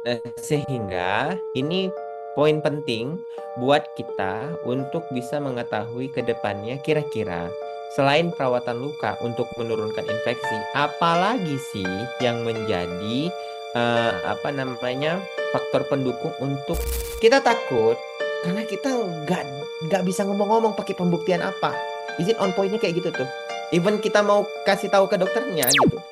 Nah, sehingga ini poin penting buat kita untuk bisa mengetahui ke depannya kira-kira selain perawatan luka untuk menurunkan infeksi, apalagi sih yang menjadi apa namanya faktor pendukung untuk kita takut karena kita nggak bisa ngomong-ngomong pakai pembuktian apa. Is it on pointnya kayak gitu tuh. Even kita mau kasih tahu ke dokternya gitu.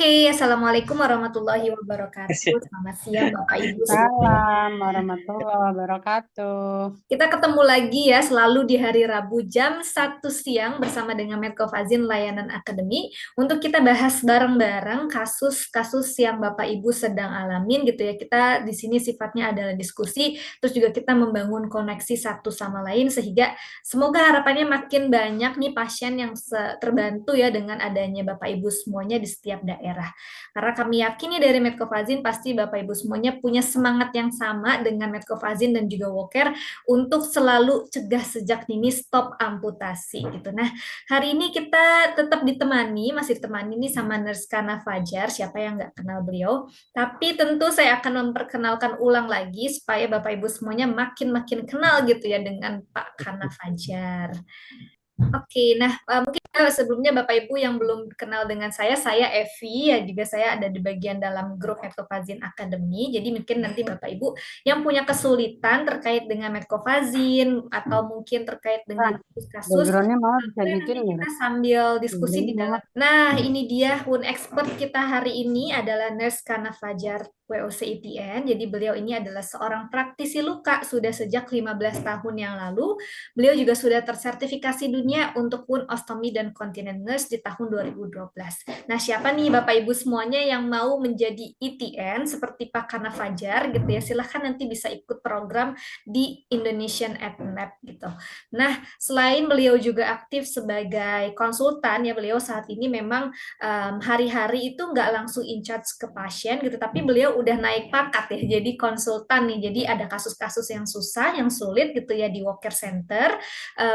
Oke, Assalamualaikum warahmatullahi wabarakatuh. Selamat siang Bapak Ibu semua. Salam warahmatullahi wabarakatuh. Kita ketemu lagi ya selalu di hari Rabu jam 1 siang bersama dengan Medcofazin Layanan Akademi untuk kita bahas bareng-bareng kasus-kasus yang Bapak Ibu sedang alamin gitu ya. Kita di sini sifatnya adalah diskusi, terus juga kita membangun koneksi satu sama lain sehingga semoga harapannya makin banyak nih pasien yang terbantu ya dengan adanya Bapak Ibu semuanya di setiap daerah. Karena kami yakin nih dari Medcofazin pasti Bapak Ibu semuanya punya semangat yang sama dengan Medcofazin dan juga Woker untuk selalu cegah sejak dini, stop amputasi gitu. Nah, hari ini kita tetap masih ditemani nih sama Nurse Kana Fajar, siapa yang nggak kenal beliau. Tapi tentu saya akan memperkenalkan ulang lagi supaya Bapak Ibu semuanya makin-makin kenal gitu ya dengan Pak Kana Fajar. Oke, nah mungkin sebelumnya Bapak Ibu yang belum kenal dengan saya Evi, ya juga saya ada di bagian dalam grup Medcofazin Academy. Jadi mungkin nanti Bapak Ibu yang punya kesulitan terkait dengan Medcofazin atau mungkin terkait Pak, dengan kasus, backgroundnya mau bisa boleh nanti dikit nggak? kita sambil diskusi di Backgroundnya mau. dalam. Nah, ini dia expert kita hari ini adalah Nurse Kana Fajar WOC ITN. Jadi beliau ini adalah seorang praktisi luka sudah sejak 15 tahun yang lalu. Beliau juga sudah tersertifikasi dunia untuk wound ostomy dan continence nurse di tahun 2012. Nah, siapa nih Bapak Ibu semuanya yang mau menjadi ITN seperti Pak Kana Fajar gitu ya, silahkan nanti bisa ikut program di Indonesian AdMap gitu. Nah, selain beliau juga aktif sebagai konsultan ya, beliau saat ini memang hari-hari itu nggak langsung in charge ke pasien gitu, tapi beliau udah naik pangkat ya, jadi konsultan nih. Jadi ada kasus-kasus yang susah, yang sulit gitu ya di Walker Center,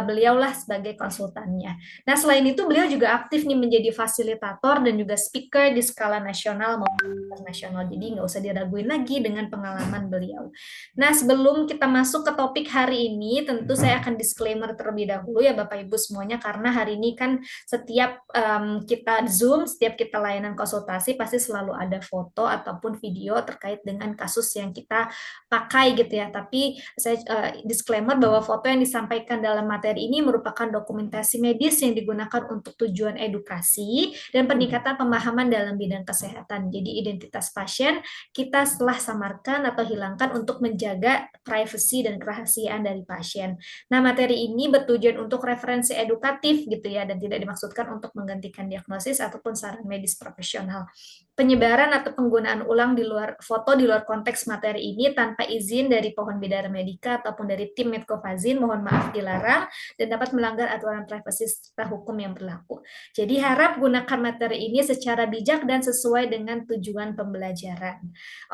beliaulah sebagai konsultannya. Nah, selain itu beliau juga aktif nih menjadi fasilitator dan juga speaker di skala nasional maupun internasional. Jadi nggak usah diraguin lagi dengan pengalaman beliau. Nah, sebelum kita masuk ke topik hari ini, tentu saya akan disclaimer terlebih dahulu ya Bapak Ibu semuanya, karena hari ini kan setiap kita Zoom, setiap kita layanan konsultasi, pasti selalu ada foto ataupun video terkait dengan kasus yang kita pakai gitu ya. Tapi saya disclaimer bahwa foto yang disampaikan dalam materi ini merupakan dokumentasi medis yang digunakan untuk tujuan edukasi dan peningkatan pemahaman dalam bidang kesehatan. Jadi identitas pasien kita setelah samarkan atau hilangkan untuk menjaga privasi dan kerahasiaan dari pasien. Nah, materi ini bertujuan untuk referensi edukatif gitu ya, dan tidak dimaksudkan untuk menggantikan diagnosis ataupun saran medis profesional. Penyebaran atau penggunaan ulang di luar foto di luar konteks materi ini tanpa izin dari Pohon Bidara Medika ataupun dari tim Medcofazin mohon maaf dilarang dan dapat melanggar aturan privasi serta hukum yang berlaku. Jadi harap gunakan materi ini secara bijak dan sesuai dengan tujuan pembelajaran.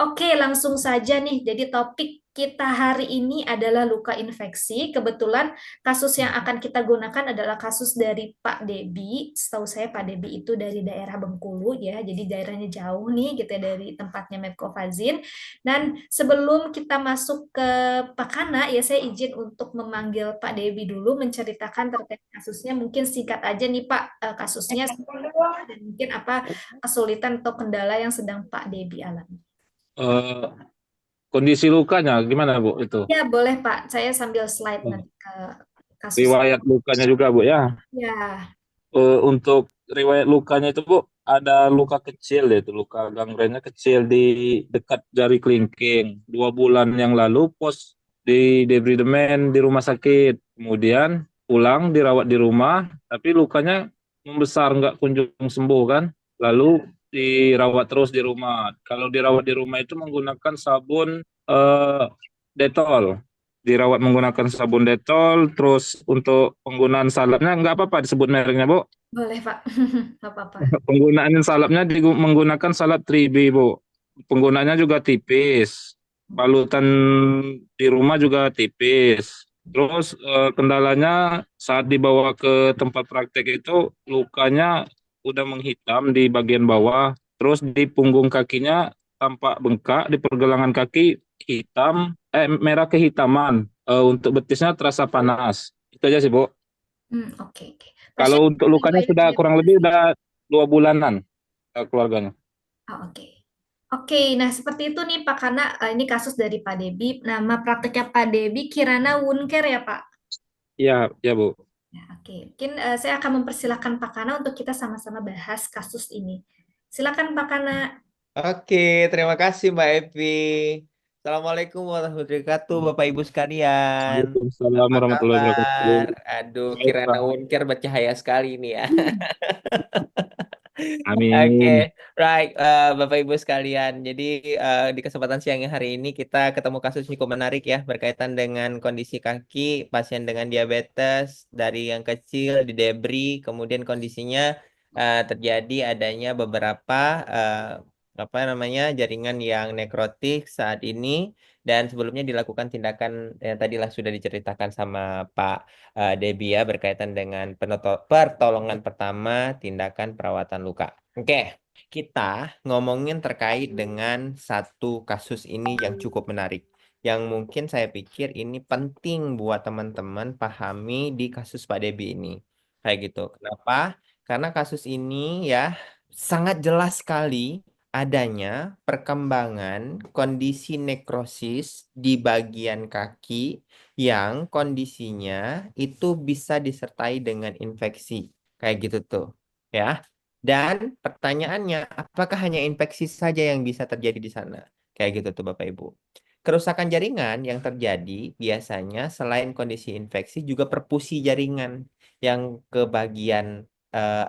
Oke, langsung saja nih. Jadi topik kita hari ini adalah luka infeksi. Kebetulan kasus yang akan kita gunakan adalah kasus dari Pak Debi. Setahu saya Pak Debi itu dari daerah Bengkulu ya, jadi daerahnya jauh nih gitu ya dari tempatnya Medcofazin. Dan sebelum kita masuk ke Pak Kana ya, saya izin untuk memanggil Pak Debi dulu menceritakan terkait kasusnya. Mungkin singkat aja nih Pak, kasusnya dan mungkin apa kesulitan atau kendala yang sedang Pak Debi alami. Eh, Kondisi lukanya gimana Bu itu? Ya, boleh Pak. Saya sambil slide Eh, nanti ke kasus. Riwayat lukanya juga Bu ya. Ya, Untuk riwayat lukanya itu Bu ada luka kecil yaitu luka gangrennya kecil di dekat jari kelingking. 2 bulan yang lalu pos di debridement di rumah sakit. Kemudian pulang dirawat di rumah, tapi lukanya membesar nggak kunjung sembuh kan. Lalu dirawat terus di rumah. Kalau dirawat di rumah itu menggunakan sabun Dettol, dirawat menggunakan sabun Dettol. Terus untuk penggunaan salapnya nggak apa-apa disebut mereknya Bu. boleh Pak. Nggak apa-apa. Penggunaan salapnya menggunakan salap 3B Bu. penggunanya juga tipis. Balutan di rumah juga tipis. Terus kendalanya saat dibawa ke tempat praktek itu lukanya udah menghitam di bagian bawah. Terus di punggung kakinya tampak bengkak, di pergelangan kaki hitam, merah kehitaman. Untuk betisnya terasa panas. Itu aja sih, Bu. Oke, oke. Pasien Kalau untuk lukanya riwayat sudah kurang lebih diabetes. udah 2 bulanan keluarganya. Oh, oke. Oke, nah seperti itu nih Pak, karena ini kasus dari Pak Debi. Nama prakteknya Pak Debi Kirana Wunker ya Pak? Iya, ya Bu. Ya, oke, mungkin saya akan mempersilahkan Pak Kana untuk kita sama-sama bahas kasus ini. Silakan Pak Kana. Oke, terima kasih Mbak Evi. Assalamualaikum warahmatullahi wabarakatuh, Bapak Ibu sekalian. Waalaikumsalam Apa warahmatullahi wabarakatuh. kabar? Aduh, Baik, Kirana Pak. Wunker bercahaya sekali nih ya. Oke, Amin. right, Bapak Ibu sekalian. Jadi di kesempatan siang hari ini kita ketemu kasus cukup menarik ya berkaitan dengan kondisi kaki pasien dengan diabetes dari yang kecil di debri, kemudian kondisinya terjadi adanya beberapa apa namanya jaringan yang nekrotik saat ini dan sebelumnya dilakukan tindakan yang tadilah sudah diceritakan sama Pak Debbie ya berkaitan dengan pertolongan pertama tindakan perawatan luka. Oke, kita ngomongin terkait dengan satu kasus ini yang cukup menarik. Yang mungkin saya pikir ini penting buat teman-teman pahami di kasus Pak Debi ini. Kayak gitu. Kenapa? Karena kasus ini ya sangat jelas sekali adanya perkembangan kondisi nekrosis di bagian kaki yang kondisinya itu bisa disertai dengan infeksi. Kayak gitu tuh. Ya. Dan pertanyaannya, apakah hanya infeksi saja yang bisa terjadi di sana? Kayak gitu tuh Bapak Ibu. Kerusakan jaringan yang terjadi biasanya selain kondisi infeksi juga perfusi jaringan yang ke bagian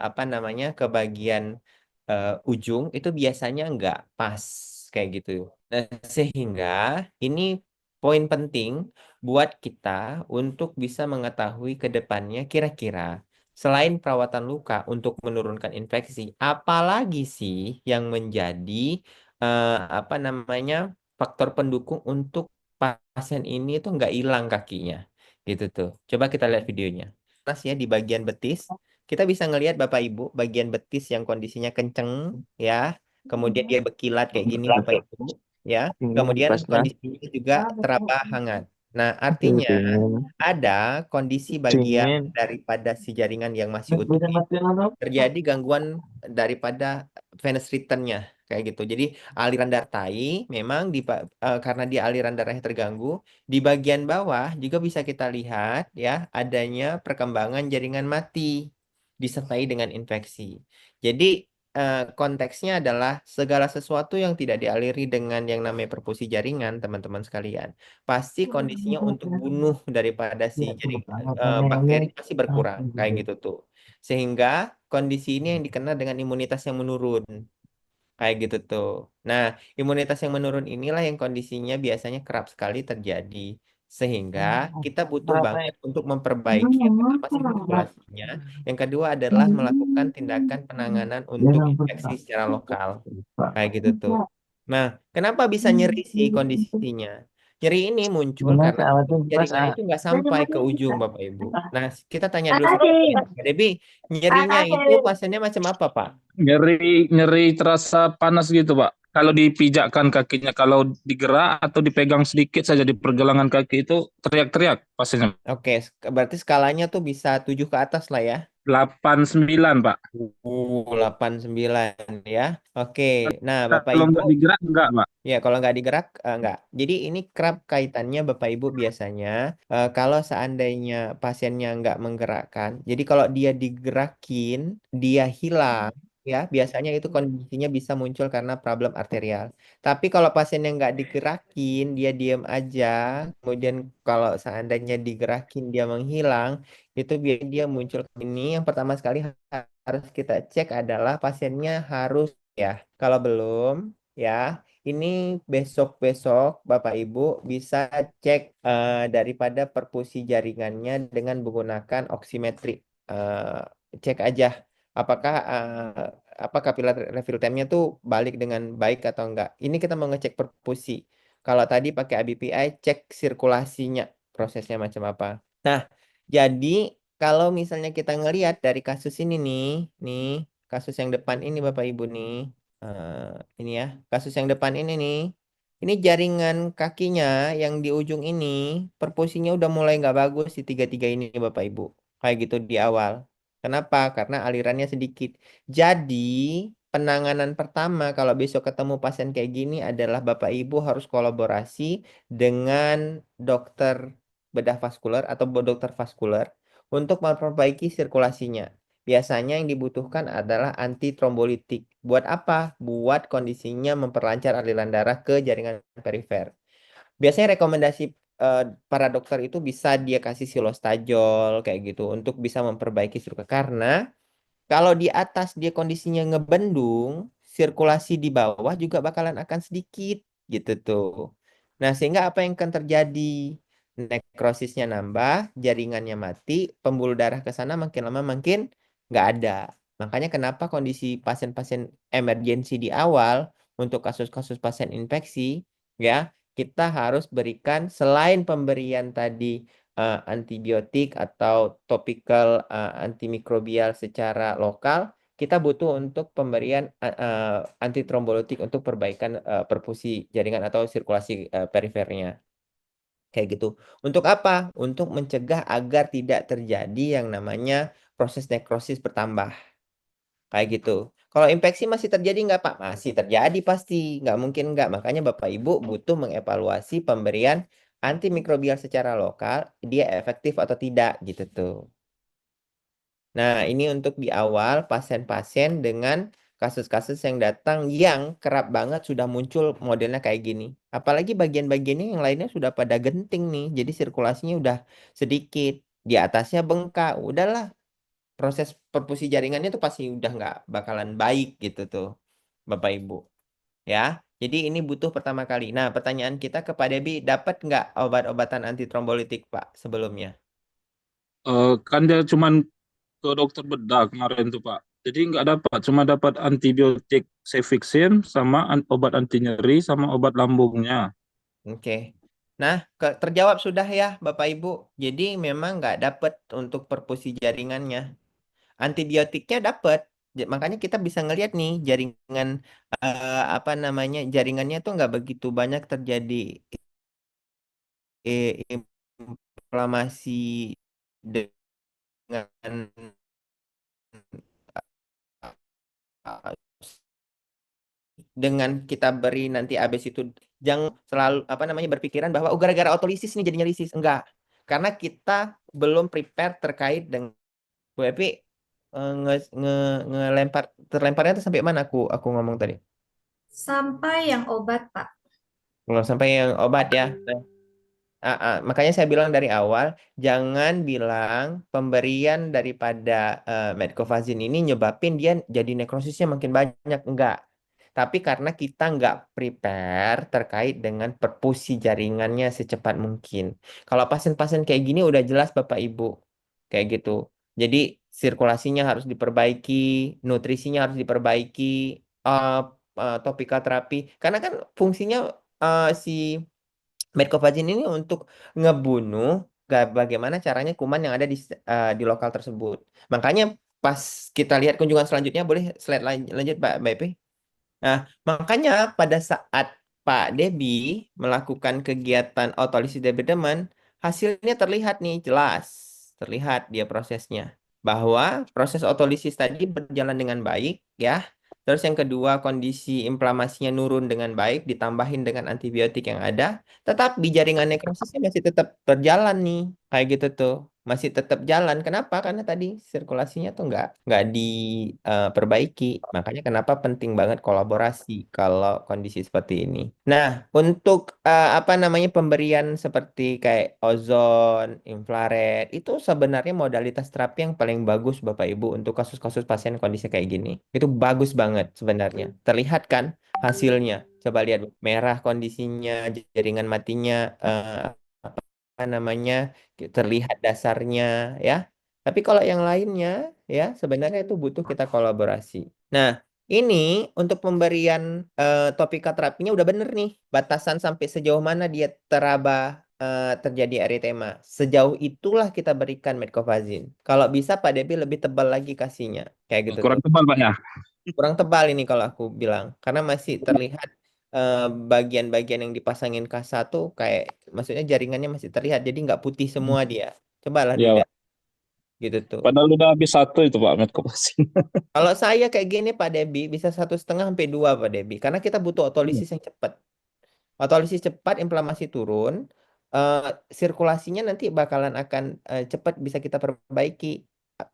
apa namanya ke bagian ujung itu biasanya nggak pas kayak gitu. Nah, sehingga ini poin penting buat kita untuk bisa mengetahui ke depannya kira-kira selain perawatan luka untuk menurunkan infeksi, apalagi sih yang menjadi apa namanya faktor pendukung untuk pasien ini itu nggak hilang kakinya, gitu tuh. Coba kita lihat videonya. Pas ya di bagian betis, kita bisa ngelihat Bapak Ibu bagian betis yang kondisinya kenceng, ya. Kemudian dia berkilat kayak gini Bapak Ibu, ya. Kemudian kondisinya juga teraba hangat. Nah, artinya ada kondisi bagian daripada si jaringan yang masih utuh itu terjadi gangguan daripada venous return-nya kayak gitu. Jadi aliran darah tai memang karena dia aliran darahnya terganggu, di bagian bawah juga bisa kita lihat ya adanya perkembangan jaringan mati disertai dengan infeksi. Jadi konteksnya adalah segala sesuatu yang tidak dialiri dengan yang namanya perfusi jaringan, teman-teman sekalian pasti kondisinya untuk bunuh daripada si jaringan bakteri pasti berkurang kayak gitu tuh. Sehingga kondisi ini yang dikenal dengan imunitas yang menurun kayak gitu tuh. Nah, imunitas yang menurun inilah yang kondisinya biasanya kerap sekali terjadi. Sehingga kita butuh banget untuk memperbaiki yang pertama sih populasinya. Yang kedua adalah melakukan tindakan penanganan untuk infeksi secara lokal. Kayak gitu tuh. Nah, kenapa bisa nyeri sih kondisinya? Nyeri ini muncul karena jaringan itu nggak sampai ke ujung, Bapak Ibu. Nah, kita tanya dulu sama Pak Debi, nyerinya itu pasiennya macam apa, Pak? Nyeri nyeri terasa panas gitu, Pak. Kalau dipijakkan kakinya, kalau digerak atau dipegang sedikit saja di pergelangan kaki itu teriak-teriak pastinya. Oke, berarti skalanya tuh bisa 7 ke atas lah ya. 89, Pak. 89 ya. Oke, nah Bapak Kalau Ibu, nggak digerak enggak, Pak. ya kalau nggak digerak, nggak. Jadi ini kerap kaitannya Bapak Ibu biasanya kalau seandainya pasiennya nggak menggerakkan, jadi kalau dia digerakin, dia hilang, ya biasanya itu kondisinya bisa muncul karena problem arterial. Tapi kalau pasiennya nggak digerakin, dia diam aja, kemudian kalau seandainya digerakin dia menghilang, itu biasanya dia muncul ini. Yang pertama sekali harus kita cek adalah pasiennya harus ya. Kalau belum, ya. Ini besok-besok Bapak Ibu bisa cek daripada perfusi jaringannya dengan menggunakan oximetri. Cek aja apakah apa kapiler refill time-nya tuh balik dengan baik atau enggak. Ini kita mau ngecek perfusi. Kalau tadi pakai ABPI, cek sirkulasinya, prosesnya macam apa. Nah, jadi kalau misalnya kita ngelihat dari kasus ini nih, kasus yang depan ini Bapak Ibu nih, ini ya, kasus yang depan ini nih, ini jaringan kakinya yang di ujung ini, perfusinya udah mulai nggak bagus di tiga-tiga ini Bapak Ibu, kayak gitu di awal. Kenapa? Karena alirannya sedikit. Jadi, penanganan pertama kalau besok ketemu pasien kayak gini adalah Bapak Ibu harus kolaborasi dengan dokter bedah vaskular atau dokter vaskular untuk memperbaiki sirkulasinya. Biasanya yang dibutuhkan adalah antitrombolitik. Buat apa? Buat kondisinya memperlancar aliran darah ke jaringan perifer. Biasanya rekomendasi para dokter itu bisa dia kasih silostajol kayak gitu untuk bisa memperbaiki struktur karena kalau di atas dia kondisinya ngebendung, sirkulasi di bawah juga bakalan akan sedikit gitu tuh. Nah, sehingga apa yang akan terjadi? Nekrosisnya nambah, jaringannya mati, pembuluh darah ke sana makin lama makin nggak ada. Makanya kenapa kondisi pasien-pasien emergensi di awal untuk kasus-kasus pasien infeksi, ya, kita harus berikan selain pemberian tadi antibiotik atau topikal antimikrobial secara lokal, kita butuh untuk pemberian antitrombolitik untuk perbaikan perfusi jaringan atau sirkulasi perifernya. Kayak gitu. Untuk apa? Untuk mencegah agar tidak terjadi yang namanya proses nekrosis bertambah. Kayak gitu. Kalau infeksi masih terjadi nggak Pak? Masih terjadi pasti. Nggak mungkin nggak. Makanya Bapak Ibu butuh mengevaluasi pemberian antimikrobial secara lokal. Dia efektif atau tidak gitu tuh. Nah, ini untuk di awal pasien-pasien dengan kasus-kasus yang datang yang kerap banget sudah muncul modelnya kayak gini. Apalagi bagian-bagiannya yang lainnya sudah pada genting nih. Jadi sirkulasinya udah sedikit. Di atasnya bengkak. Udahlah, proses perfusi jaringannya tuh pasti udah nggak bakalan baik gitu tuh, Bapak Ibu. Ya, jadi ini butuh pertama kali. Nah, pertanyaan kita ke Pak Debi, dapat nggak obat-obatan antitrombolitik, Pak, sebelumnya? Kan dia cuman ke dokter bedah kemarin tuh Pak. Jadi nggak dapat, cuma dapat antibiotik cefixime sama obat anti nyeri sama obat lambungnya. Oke. Nah, terjawab sudah ya, Bapak Ibu. Jadi memang nggak dapat untuk perfusi jaringannya. Antibiotiknya dapat. Makanya kita bisa ngelihat nih jaringan apa namanya jaringannya tuh nggak begitu banyak terjadi inflamasi dengan kita beri nanti abis itu jangan selalu apa namanya berpikiran bahwa oh gara-gara otolisis nih jadinya lisis enggak karena kita belum prepare terkait dengan Bu Epi ngelempar terlemparnya tuh sampai mana aku ngomong tadi Sampai yang obat, Pak. belum sampai yang obat ya. Makanya saya bilang dari awal, jangan bilang pemberian daripada Medcovazin ini nyebabin dia jadi nekrosisnya makin banyak. Enggak. Tapi karena kita nggak prepare terkait dengan perfusi jaringannya secepat mungkin. Kalau pasien-pasien kayak gini udah jelas Bapak Ibu. Kayak gitu. Jadi sirkulasinya harus diperbaiki, nutrisinya harus diperbaiki, uh, topikal terapi. Karena kan fungsinya si Metcovagin ini untuk ngebunuh bagaimana caranya kuman yang ada di lokal tersebut. Makanya pas kita lihat kunjungan selanjutnya, boleh slide lanjut Mbak Epi? Nah, makanya pada saat Pak Debi melakukan kegiatan otolisis debridemen, hasilnya terlihat nih jelas, terlihat dia prosesnya. Bahwa proses otolisis tadi berjalan dengan baik, ya. Terus yang kedua, kondisi inflamasinya nurun dengan baik, ditambahin dengan antibiotik yang ada, tetapi jaringan nekrosisnya masih tetap berjalan nih, kayak gitu tuh. Masih tetap jalan. Kenapa? Karena tadi sirkulasinya tuh nggak diperbaiki. Makanya kenapa penting banget kolaborasi kalau kondisi seperti ini. Nah, untuk apa namanya pemberian seperti kayak ozon, infrared, itu sebenarnya modalitas terapi yang paling bagus Bapak Ibu untuk kasus-kasus pasien kondisi kayak gini. Itu bagus banget sebenarnya. Terlihat kan hasilnya. Coba lihat merah kondisinya, jaringan matinya, apa namanya terlihat dasarnya ya. Tapi kalau yang lainnya ya sebenarnya itu butuh kita kolaborasi. Nah, ini untuk pemberian topika terapinya udah bener nih. Batasan sampai sejauh mana dia terjadi eritema. Sejauh itulah kita berikan metcovazin. Kalau bisa Pak Debi lebih tebal lagi kasihnya. Kayak gitu tuh. Kurang tebal Pak ya. Kurang tebal ini kalau aku bilang. Karena masih terlihat bagian-bagian yang dipasangin K1 kayak maksudnya jaringannya masih terlihat. Jadi nggak putih semua dia. Cobalah Ya, dilihat Pak. gitu tuh. Padahal udah habis satu itu Pak Medcovasin. Kalau saya kayak gini Pak Debi bisa 1,5 sampai 2 Pak Debi. Karena kita butuh otolisis yang cepat. Otolisis cepat, inflamasi turun, eh, sirkulasinya nanti bakalan akan cepat bisa kita perbaiki.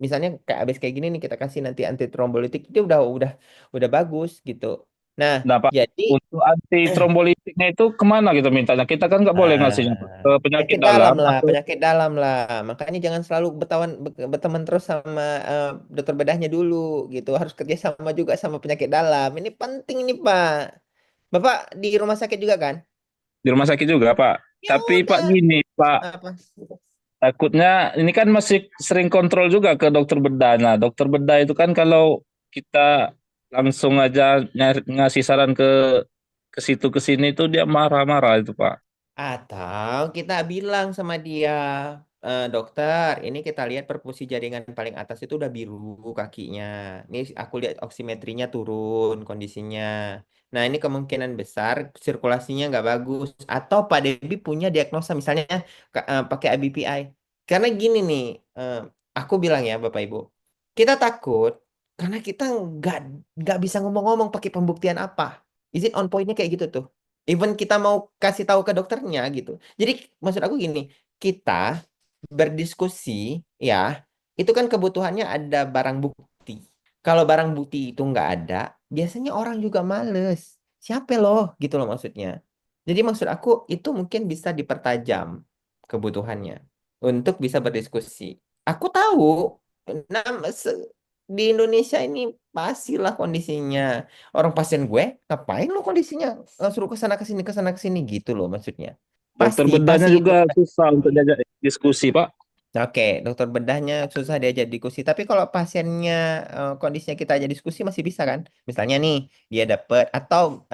Misalnya kayak abis kayak gini nih kita kasih nanti anti trombolitik itu udah bagus gitu. Nah, Nah Pak, jadi untuk anti trombolitiknya itu kemana kita mintanya? Kita kan nggak boleh ngasihnya Pak ke penyakit penyakit dalam dalam lah, atau penyakit dalam lah. Makanya jangan selalu berteman terus sama dokter bedahnya dulu gitu. Harus kerja sama juga sama penyakit dalam. Ini penting nih Pak. Bapak di rumah sakit juga kan? di rumah sakit juga Pak. Ya Tapi Pak udah. gini Pak, Apa? takutnya ini kan masih sering kontrol juga ke dokter bedah. Nah, dokter bedah itu kan kalau kita langsung aja ngasih saran ke situ ke sini itu dia marah-marah itu Pak. Atau kita bilang sama dia, dokter, ini kita lihat perfusi jaringan paling atas itu udah biru kakinya. Ini aku lihat oksimetrinya turun kondisinya. Nah, ini kemungkinan besar sirkulasinya nggak bagus. Atau Pak Debi punya diagnosa misalnya pakai IBPI. Karena gini nih, aku bilang ya Bapak Ibu, kita takut karena kita nggak bisa ngomong-ngomong pakai pembuktian apa. Is it on pointnya kayak gitu tuh? Even kita mau kasih tahu ke dokternya gitu. Jadi maksud aku gini, kita berdiskusi ya, itu kan kebutuhannya ada barang bukti. Kalau barang bukti itu nggak ada, biasanya orang juga males. Siapa loh gitu loh maksudnya. Jadi maksud aku itu mungkin bisa dipertajam kebutuhannya untuk bisa berdiskusi. Aku tahu di Indonesia ini pastilah kondisinya. Orang pasien gue, ngapain lo kondisinya suruh ke sana ke sini gitu loh maksudnya. Dokter Pasti, bedahnya pasti itu. juga susah untuk diajak diskusi Pak. Oke, dokter bedahnya susah diajak diskusi. Tapi kalau pasiennya kondisinya kita ajak diskusi masih bisa kan? Misalnya nih dia dapat atau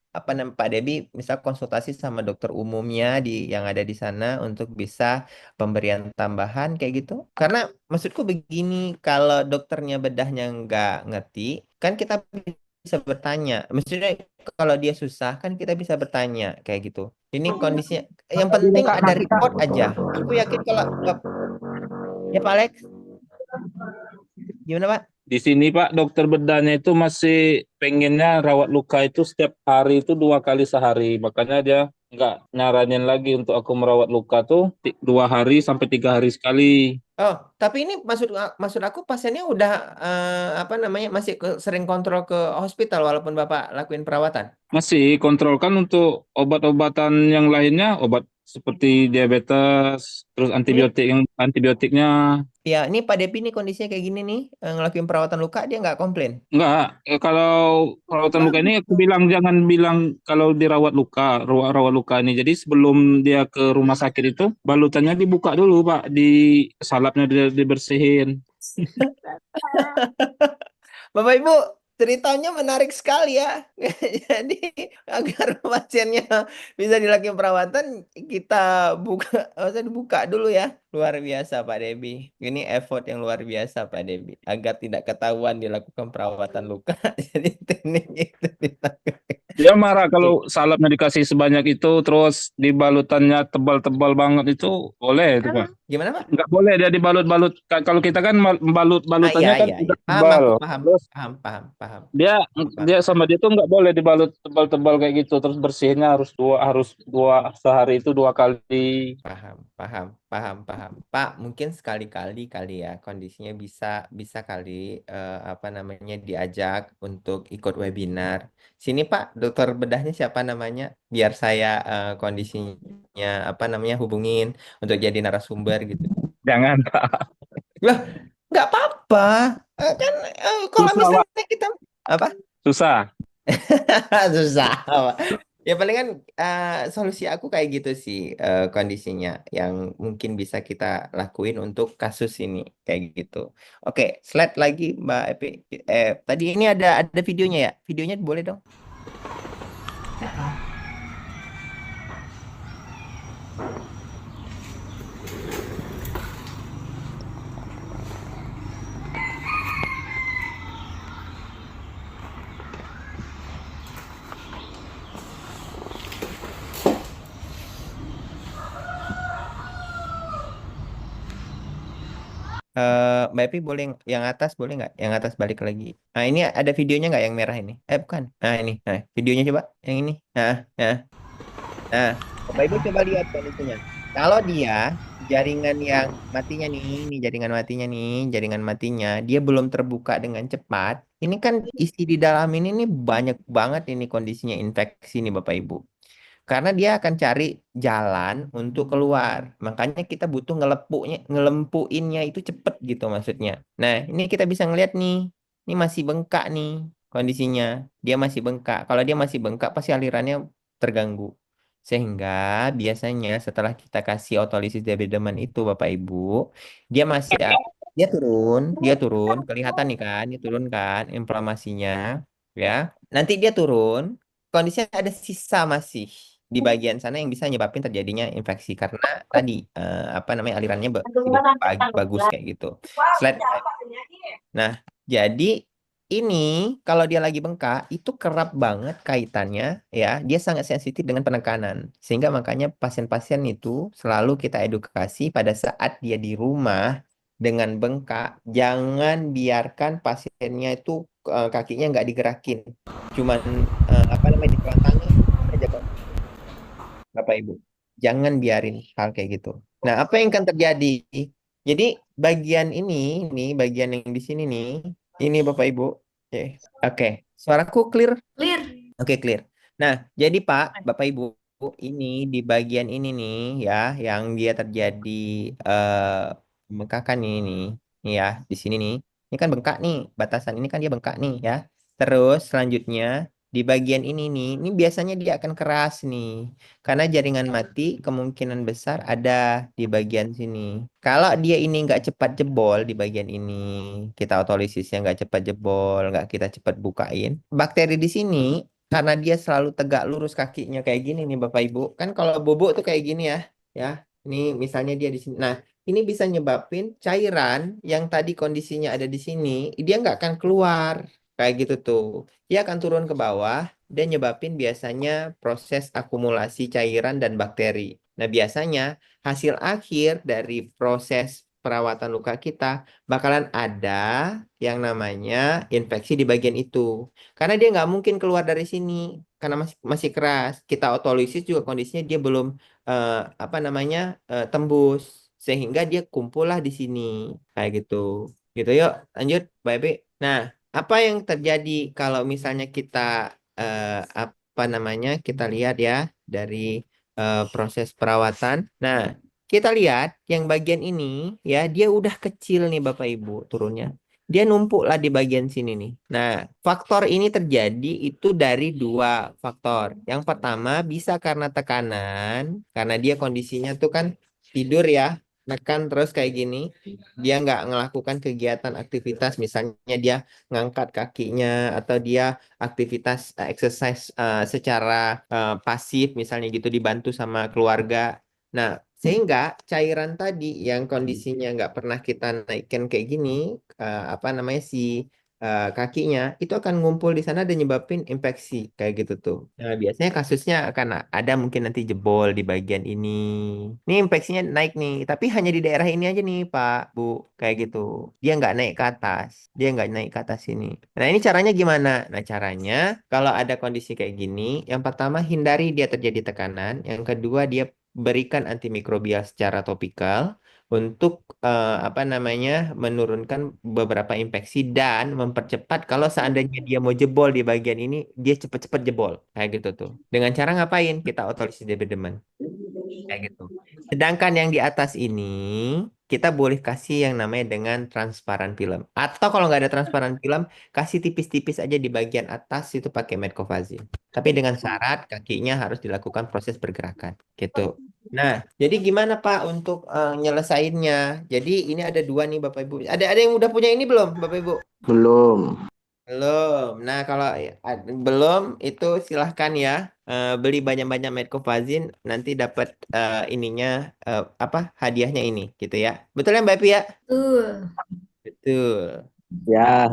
apa namanya Pak Debi misal konsultasi sama dokter umumnya yang ada di sana untuk bisa pemberian tambahan kayak gitu. Karena maksudku begini, kalau dokternya bedahnya nggak ngerti, kan kita bisa bertanya. Maksudnya kalau dia susah kan kita bisa bertanya kayak gitu. Ini kondisinya, yang penting ada report aja. Aku yakin kalau ya Pak Alex, gimana Pak? Di sini Pak, dokter bedahnya itu masih pengennya rawat luka itu setiap hari itu 2 kali sehari. Makanya dia nggak nyaranin lagi untuk aku merawat luka tuh 2 hari sampai 3 hari sekali. Oh, tapi ini maksud aku pasiennya udah apa namanya masih sering kontrol ke hospital walaupun Bapak lakuin perawatan. Masih kontrol kan untuk obat-obatan yang lainnya, obat seperti diabetes, terus Ini antibiotiknya. ya, ini Pak Depi nih kondisinya kayak gini nih, ngelakuin perawatan luka dia nggak komplain. Enggak, kalau perawatan luka ini Bagus aku tuh. bilang jangan bilang kalau dirawat luka, rawat luka ini. Jadi sebelum dia ke rumah sakit itu balutannya dibuka dulu, Pak, di salapnya dibersihin. Bapak Ibu, ceritanya menarik sekali ya. Jadi agar pasiennya bisa dilakukan perawatan, kita usah dibuka dulu ya. Luar biasa Pak Debi. Ini effort yang luar biasa Pak Debi. Agar tidak ketahuan dilakukan perawatan luka. Jadi teknik itu dilakukan. Dia marah kalau salapnya dikasih sebanyak itu, terus dibalutannya tebal-tebal banget itu boleh itu, Pak. Gimana Pak? Nggak boleh dia dibalut-balut. Kalau kita kan balut Ah iya balutannya kan iya iya. udah Paham tebal. aku paham. Terus Paham paham paham. dia Paham. dia sama dia tuh nggak boleh dibalut tebal-tebal kayak gitu. Terus bersihinnya harus dua sehari itu 2 kali. Paham, paham, paham, paham. Pak, mungkin sekali-kali kali ya kondisinya bisa bisa kali apa namanya diajak untuk ikut webinar. Sini Pak, dokter bedahnya siapa namanya? Biar saya kondisinya apa namanya hubungin untuk jadi narasumber gitu. Jangan, Pak. Lah, nggak apa-apa. Kan kalau Susah, Pak. misalnya kita apa? Susah. Susah. Pak. Ya paling kan solusi aku kayak gitu sih kondisinya yang mungkin bisa kita lakuin untuk kasus ini kayak gitu. Oke, slide lagi Mbak Epi. Tadi ini ada videonya ya? Videonya boleh dong? Mbak Epi boleh yang atas boleh nggak? Yang atas balik lagi. Nah ini ada videonya nggak yang merah ini? Bukan. Nah ini. Nah videonya coba yang ini. Nah. Nah, Bapak Ibu coba lihat kondisinya. Kalau dia jaringan yang matinya nih, ini jaringan matinya nih, jaringan matinya, dia belum terbuka dengan cepat. Ini kan isi di dalam ini nih banyak banget ini kondisinya infeksi nih Bapak Ibu. Karena dia akan cari jalan untuk keluar. Makanya kita butuh ngelempuinnya itu cepet gitu maksudnya. Nah, ini kita bisa ngeliat nih, ini masih bengkak nih kondisinya. Dia masih bengkak. Kalau dia masih bengkak, pasti alirannya terganggu. Sehingga biasanya setelah kita kasih otolisis diabetes itu Bapak Ibu, dia masih dia turun, kelihatan nih kan, dia turun kan inflamasinya, ya. Nanti dia turun, kondisinya ada sisa masih di bagian sana yang bisa nyebabin terjadinya infeksi karena tadi apa namanya alirannya tidak bagus kayak gitu. Slide. Nah, jadi ini kalau dia lagi bengkak itu kerap banget kaitannya ya, dia sangat sensitif dengan penekanan. Sehingga makanya pasien-pasien itu selalu kita edukasi pada saat dia di rumah dengan bengkak, jangan biarkan pasiennya itu kakinya nggak digerakin. Cuman apa namanya ditelentangin aja Bapak Ibu. Jangan biarin hal kayak gitu. Nah, apa yang akan terjadi? Jadi bagian ini bagian yang di sini nih, ini Bapak Ibu. Oke, Oke. Suaraku clear? Clear. Oke, clear. Nah, jadi Pak, Bapak Ibu, ini di bagian ini nih ya, yang dia terjadi bengkakan nih ya, di sini nih. Ini kan bengkak nih, batasan ini kan dia bengkak nih ya. Terus selanjutnya di bagian ini biasanya dia akan keras nih. Karena jaringan mati kemungkinan besar ada di bagian sini. Kalau dia ini nggak cepat jebol di bagian ini, kita otolisisnya nggak cepat jebol, nggak kita cepat bukain, bakteri di sini karena dia selalu tegak lurus kakinya kayak gini nih Bapak Ibu. Kan kalau bobok tuh kayak gini ya. Ini misalnya dia di sini. Nah, ini bisa nyebabin cairan yang tadi kondisinya ada di sini, dia nggak akan keluar kayak gitu tuh. Dia akan turun ke bawah dan nyebabin biasanya proses akumulasi cairan dan bakteri. Nah, biasanya hasil akhir dari proses perawatan luka kita bakalan ada yang namanya infeksi di bagian itu. Karena dia nggak mungkin keluar dari sini karena masih keras. Kita otolisis juga kondisinya dia belum eh, apa namanya tembus sehingga dia kumpullah di sini kayak gitu. Gitu yuk lanjut Mbak Epi. Nah, apa yang terjadi kalau misalnya kita apa namanya kita lihat ya dari proses perawatan. Nah, kita lihat yang bagian ini ya dia udah kecil nih Bapak Ibu turunnya. Dia numpuk lah di bagian sini nih. Nah, faktor ini terjadi itu dari dua faktor. Yang pertama bisa karena tekanan, karena dia kondisinya tuh kan tidur ya, nekan terus kayak gini. Dia nggak melakukan kegiatan aktivitas, misalnya dia ngangkat kakinya atau dia aktivitas exercise secara pasif, misalnya gitu dibantu sama keluarga. Nah, sehingga cairan tadi yang kondisinya nggak pernah kita naikkan kayak gini, apa namanya si kakinya itu akan ngumpul di sana dan nyebabin infeksi kayak gitu tuh. Nah, biasanya kasusnya akan ada mungkin nanti jebol di bagian ini. Ini infeksinya naik nih, tapi hanya di daerah ini aja nih Pak, Bu, kayak gitu. Dia nggak naik ke atas, dia nggak naik ke atas sini. Nah, ini caranya gimana? Nah, caranya kalau ada kondisi kayak gini, yang pertama hindari dia terjadi tekanan, yang kedua dia berikan antimikrobial secara topikal untuk apa namanya menurunkan beberapa infeksi dan mempercepat kalau seandainya dia mau jebol di bagian ini dia cepet-cepet jebol kayak gitu tuh. Dengan cara ngapain? Kita otolisis debedemen kayak gitu. Sedangkan yang di atas ini kita boleh kasih yang namanya dengan transparan film. Atau kalau nggak ada transparan film, kasih tipis-tipis aja di bagian atas itu pakai metcovazin. Tapi dengan syarat kakinya harus dilakukan proses pergerakan, gitu. Nah, jadi gimana Pak untuk nyelesainnya? Jadi ini ada dua nih Bapak Ibu. Ada yang udah punya ini belum Bapak Ibu? Belum. Belum. Nah, kalau belum itu silahkan ya beli banyak-banyak metcovazin nanti dapat ininya apa hadiahnya ini gitu ya. Betul ya Mbak Epi ya? Betul. Betul. Ya,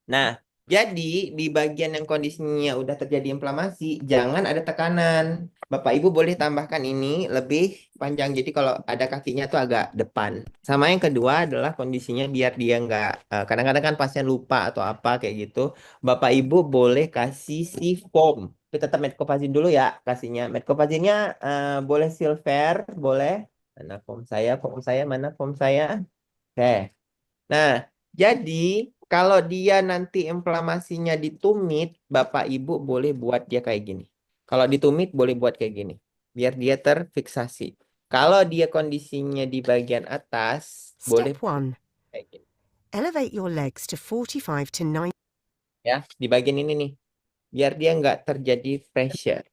Nah, jadi di bagian yang kondisinya udah terjadi inflamasi, jangan ada tekanan. Bapak Ibu boleh tambahkan ini lebih panjang. Jadi kalau ada kakinya tuh agak depan. Sama yang kedua adalah kondisinya biar dia nggak, kadang-kadang kan pasien lupa atau apa kayak gitu. Bapak Ibu boleh kasih si foam. Tapi tetap metcovazin dulu ya kasihnya. Metcovazinnya boleh silver, boleh. Mana foam saya? Foam saya mana foam saya? Oke. Nah, jadi kalau dia nanti inflamasinya ditumit, Bapak Ibu boleh buat dia kayak gini. Kalau ditumit boleh buat kayak gini, biar dia terfiksasi. Kalau dia kondisinya di bagian atas, boleh Step 1. kayak gini. Elevate your legs to 45 to 90. Ya, di bagian ini nih, biar dia nggak terjadi pressure.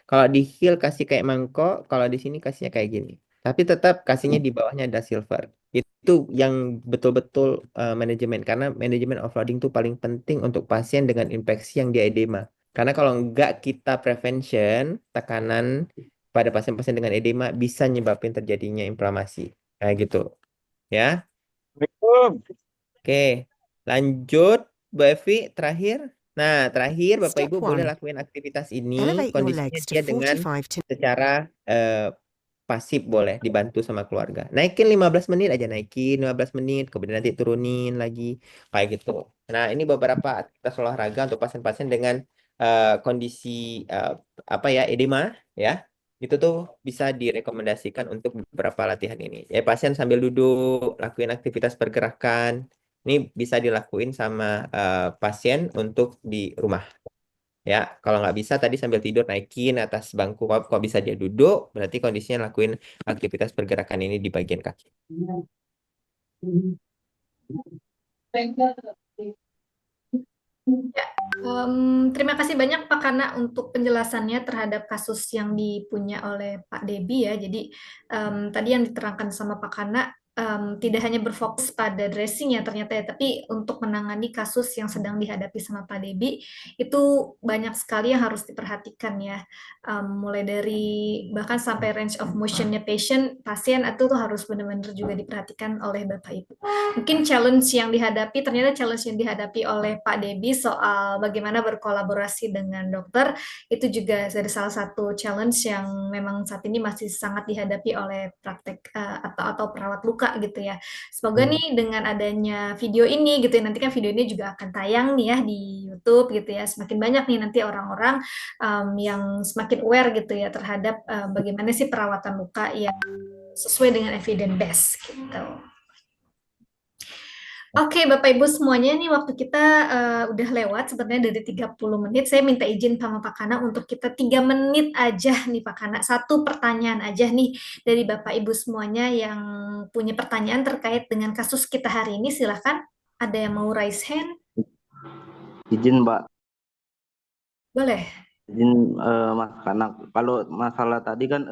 Kalau di heel kasih kayak mangkok, kalau di sini kasihnya kayak gini. Tapi tetap kasihnya di bawahnya ada silver. Itu yang betul-betul manajemen. Karena manajemen offloading itu paling penting untuk pasien dengan infeksi yang dia edema. Karena kalau nggak kita prevention, tekanan pada pasien-pasien dengan edema bisa nyebabin terjadinya inflamasi. Kayak gitu. Ya. Oke. Lanjut, Bu Evi, terakhir. Nah, terakhir Bapak Step Ibu boleh 1. lakuin aktivitas ini Elevate your kondisinya legs to dia dengan 45 to secara pasif boleh dibantu sama keluarga. Naikin 15 menit aja, naikin 15 menit, kemudian nanti turunin lagi kayak gitu. Nah, ini beberapa aktivitas olahraga untuk pasien-pasien dengan kondisi apa ya, edema ya. Itu tuh bisa direkomendasikan untuk beberapa latihan ini. Ya, pasien sambil duduk, lakuin aktivitas pergerakan. Ini bisa dilakuin sama pasien untuk di rumah. Ya, kalau nggak bisa tadi sambil tidur naikin atas bangku. Kok bisa dia duduk, berarti kondisinya lakuin aktivitas pergerakan ini di bagian kaki. Terima kasih banyak Pak Kana untuk penjelasannya terhadap kasus yang dipunya oleh Pak Debi ya. Jadi tadi yang diterangkan sama Pak Kana tidak hanya berfokus pada dressing ya ternyata ya, tapi untuk menangani kasus yang sedang dihadapi sama Pak Debi itu banyak sekali yang harus diperhatikan ya. Mulai dari bahkan sampai range of motionnya pasien itu tuh harus benar-benar juga diperhatikan oleh Bapak Ibu. Mungkin ternyata challenge yang dihadapi oleh Pak Debi soal bagaimana berkolaborasi dengan dokter, itu juga dari salah satu challenge yang memang saat ini masih sangat dihadapi oleh praktek atau perawat luka gitu ya. Semoga nih dengan adanya video ini gitu ya, nanti kan video ini juga akan tayang nih ya di YouTube gitu ya, semakin banyak nih nanti orang-orang yang semakin aware gitu ya terhadap bagaimana sih perawatan luka yang sesuai dengan evidence based gitu. Oke, Bapak Ibu semuanya nih waktu kita udah lewat sebenarnya dari 30 menit. Saya minta izin sama Pak Kana untuk kita 3 menit aja nih Pak Kana. Satu pertanyaan aja nih dari Bapak Ibu semuanya yang punya pertanyaan terkait dengan kasus kita hari ini. Silahkan, ada yang mau raise hand? izin Mbak. Boleh. Izin Mas Kanak. Kalau masalah tadi kan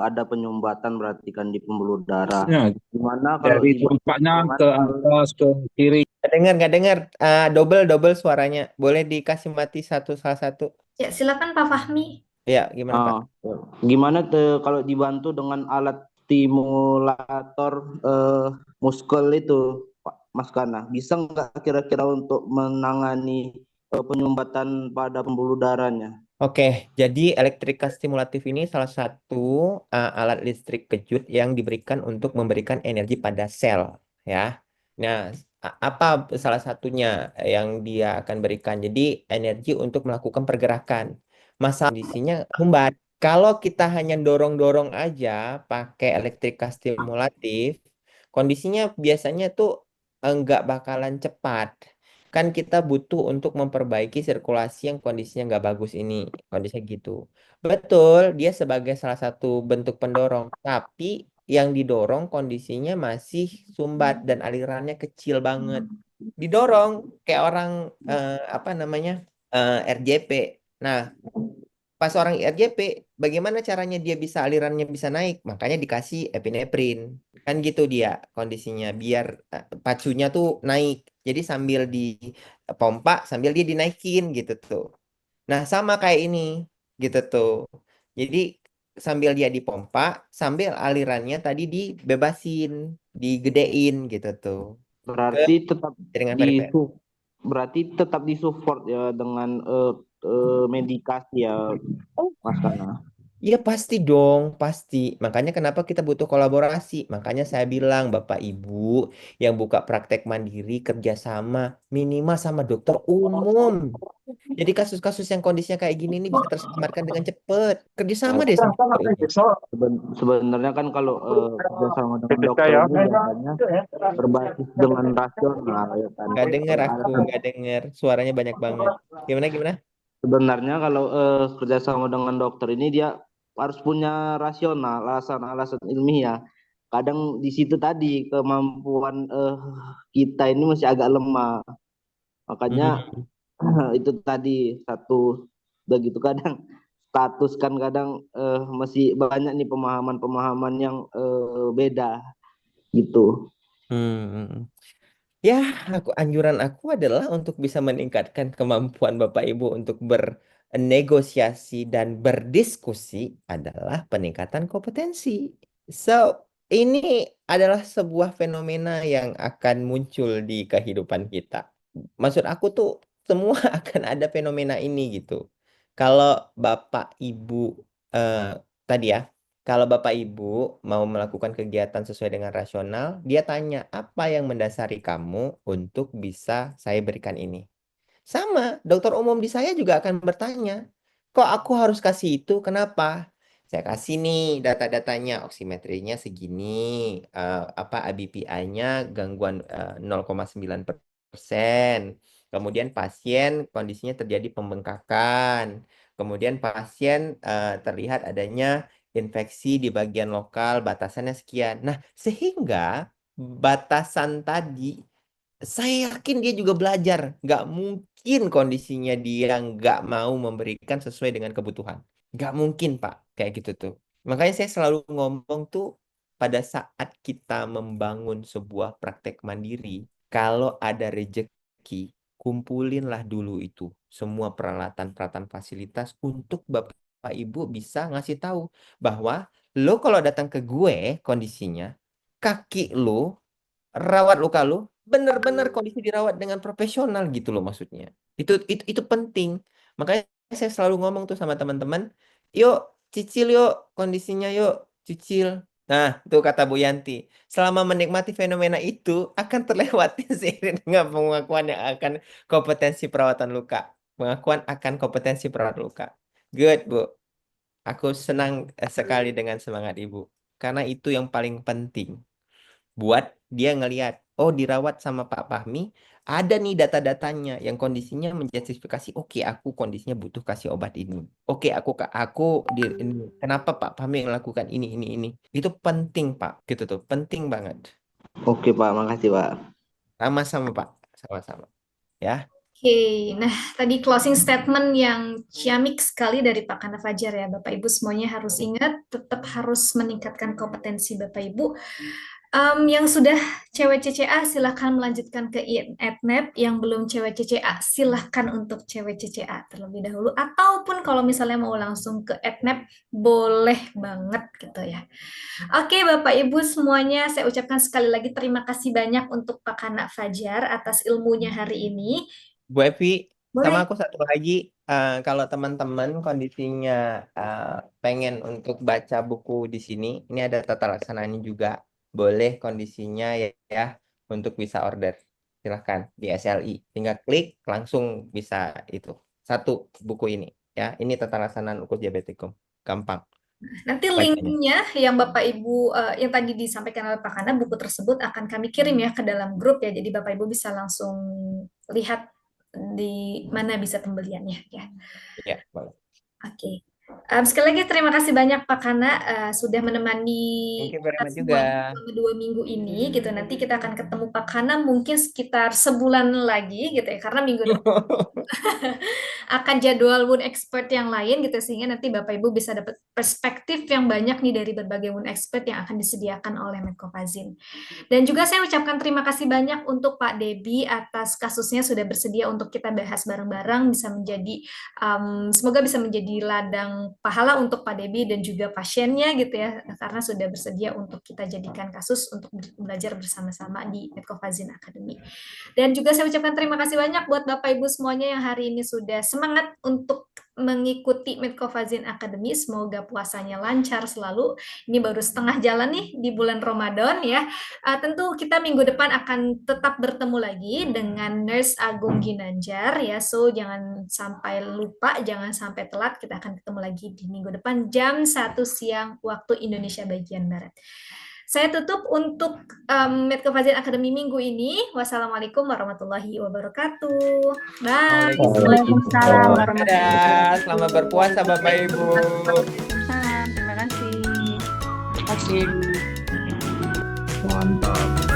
ada penyumbatan berarti kan di pembuluh darah. Ya, Gimana kalau dari di tempatnya ke atas, ke kiri. Nggak dengar. Double suaranya. Boleh dikasih mati salah satu. Ya, silakan Pak Fahmi. Ya, gimana Pak? Gimana kalau dibantu dengan alat stimulator muskel itu, Pak Mas Kana? Bisa nggak kira-kira untuk menangani penyumbatan pada pembuluh darahnya? Oke, jadi elektrika stimulatif ini salah satu alat listrik kejut yang diberikan untuk memberikan energi pada sel, ya. Nah, apa salah satunya yang dia akan berikan? Jadi energi untuk melakukan pergerakan. Masalah kondisinya humbat. Kalau kita hanya dorong-dorong aja pakai elektrika stimulatif, kondisinya biasanya tuh nggak bakalan cepat. Kan kita butuh untuk memperbaiki sirkulasi yang kondisinya nggak bagus ini. Kondisinya gitu. Betul, dia sebagai salah satu bentuk pendorong. Tapi yang didorong kondisinya masih sumbat dan alirannya kecil banget. Didorong kayak orang apa namanya RJP. Nah, pas orang RJP, bagaimana caranya dia bisa alirannya bisa naik? Makanya dikasih epinefrin. Kan gitu dia kondisinya biar pacunya tuh naik. Jadi sambil dipompa, sambil dia dinaikin gitu tuh. Nah, sama kayak ini gitu tuh. Jadi sambil dia dipompa, sambil alirannya tadi dibebasin, digedein gitu tuh ke Berarti tetap jaringan di perifer. berarti tetap disupport ya dengan medikasi ya Mas Kana. Iya pasti dong, pasti. Makanya kenapa kita butuh kolaborasi. Makanya saya bilang Bapak Ibu yang buka praktek mandiri kerjasama minimal sama dokter umum. Jadi kasus-kasus yang kondisinya kayak gini ini bisa terselamatkan dengan cepat. Kerjasama deh sama dokter ini. Sebenarnya kan kalau kerjasama dengan dokter ini biasanya berbasis dengan rasional ya kan. Gak denger aku, Alasan gak denger. Suaranya banyak banget. Gimana, gimana? sebenarnya kalau kerjasama dengan dokter ini dia harus punya rasional, alasan-alasan ilmiah. Kadang di situ tadi kemampuan kita ini masih agak lemah. Makanya Hmm. itu tadi satu begitu kadang status kan kadang masih banyak nih pemahaman-pemahaman yang beda gitu. Hmm. Ya, anjuran aku adalah untuk bisa meningkatkan kemampuan Bapak Ibu untuk bernegosiasi dan berdiskusi adalah peningkatan kompetensi. So, ini adalah sebuah fenomena yang akan muncul di kehidupan kita. Maksud aku tuh semua akan ada fenomena ini gitu. Kalau Bapak Ibu eh, tadi ya, kalau Bapak Ibu mau melakukan kegiatan sesuai dengan rasional, dia tanya apa yang mendasari kamu untuk bisa saya berikan ini. Sama, dokter umum di saya juga akan bertanya, kok aku harus kasih itu? Kenapa? Saya kasih nih data-datanya, oksimetrinya segini, apa ABPI-nya gangguan 0,9%. Kemudian pasien kondisinya terjadi pembengkakan. Kemudian pasien terlihat adanya infeksi di bagian lokal, batasannya sekian. Nah, sehingga batasan tadi saya yakin dia juga belajar. Nggak mungkin kondisinya dia nggak mau memberikan sesuai dengan kebutuhan. Nggak mungkin, Pak. Kayak gitu tuh. Makanya saya selalu ngomong tuh pada saat kita membangun sebuah praktek mandiri, kalau ada rejeki, kumpulinlah dulu itu semua peralatan-peralatan fasilitas untuk Bapak Ibu bisa ngasih tahu bahwa lo kalau datang ke gue kondisinya, kaki lo rawat luka lu benar-benar kondisi dirawat dengan profesional gitu loh maksudnya. Itu penting. Makanya saya selalu ngomong tuh sama teman-teman, yuk cicil yuk kondisinya yuk cicil. Nah, tuh kata Bu Yanti, selama menikmati fenomena itu akan terlewati seiring dengan pengakuan yang akan kompetensi perawatan luka. Pengakuan akan kompetensi perawat luka. Good, Bu. Aku senang sekali dengan semangat Ibu. Karena itu yang paling penting buat dia ngelihat oh dirawat sama Pak Fahmi ada nih data-datanya yang kondisinya menjustifikasi oke aku kondisinya butuh kasih obat ini oke aku di ini kenapa Pak Fahmi melakukan ini itu penting Pak gitu tuh penting banget Oke Pak, makasih Pak. sama-sama Pak sama-sama ya. Oke, nah tadi closing statement yang ciamik sekali dari Pak Kana Fajar ya, Bapak Ibu semuanya harus ingat, tetap harus meningkatkan kompetensi Bapak Ibu. Yang sudah cewek CCA silahkan melanjutkan ke EdNet, yang belum cewek CCA silahkan untuk cewek CCA terlebih dahulu, ataupun kalau misalnya mau langsung ke EdNet boleh banget gitu ya. Oke, Bapak Ibu semuanya, saya ucapkan sekali lagi terima kasih banyak untuk Pak Kana Fajar atas ilmunya hari ini. Bu Evi sama Boleh. aku satu lagi kalau teman-teman kondisinya pengen untuk baca buku di sini ini ada tata laksananya juga boleh kondisinya ya untuk bisa order silahkan di SLI tinggal klik langsung bisa itu satu buku ini ya ini tata laksanaan ukur diabetikum gampang Nanti bacanya. linknya yang Bapak Ibu yang tadi disampaikan oleh Pak Kana, buku tersebut akan kami kirim ya ke dalam grup ya. Jadi Bapak Ibu bisa langsung lihat di mana bisa pembeliannya ya. Ya boleh. Oke. Sekali lagi terima kasih banyak Pak Kana sudah menemani Thank you very kita much semua juga. selama 2 minggu ini gitu. Nanti kita akan ketemu Pak Kana mungkin sekitar sebulan lagi gitu ya, karena minggu depan akan jadwal Wound Expert yang lain gitu, sehingga nanti Bapak Ibu bisa dapat perspektif yang banyak nih dari berbagai Wound Expert yang akan disediakan oleh Medcovazin. Dan juga saya ucapkan terima kasih banyak untuk Pak Debi atas kasusnya sudah bersedia untuk kita bahas bareng-bareng, bisa menjadi semoga bisa menjadi ladang pahala untuk Pak Debi dan juga pasiennya gitu ya, karena sudah bersedia untuk kita jadikan kasus untuk belajar bersama-sama di Medcovazin Academy. Dan juga saya ucapkan terima kasih banyak buat Bapak Ibu semuanya yang hari ini sudah semangat untuk mengikuti Medcovazin Academy. Semoga puasanya lancar selalu. Ini baru setengah jalan nih di bulan Ramadan ya. Tentu kita minggu depan akan tetap bertemu lagi dengan Nurse Agung Ginanjar ya. So jangan sampai lupa, jangan sampai telat. Kita akan ketemu lagi di minggu depan jam 1 siang waktu Indonesia bagian Barat. Saya tutup untuk Medcovazin Academy minggu ini. Wassalamualaikum warahmatullahi wabarakatuh. Bye. Waalaikumsalam warahmatullahi Dadah, wabarakatuh. selamat berpuasa Bapak Ibu. Waalaikumsalam. Terima kasih. Oke. Mantap.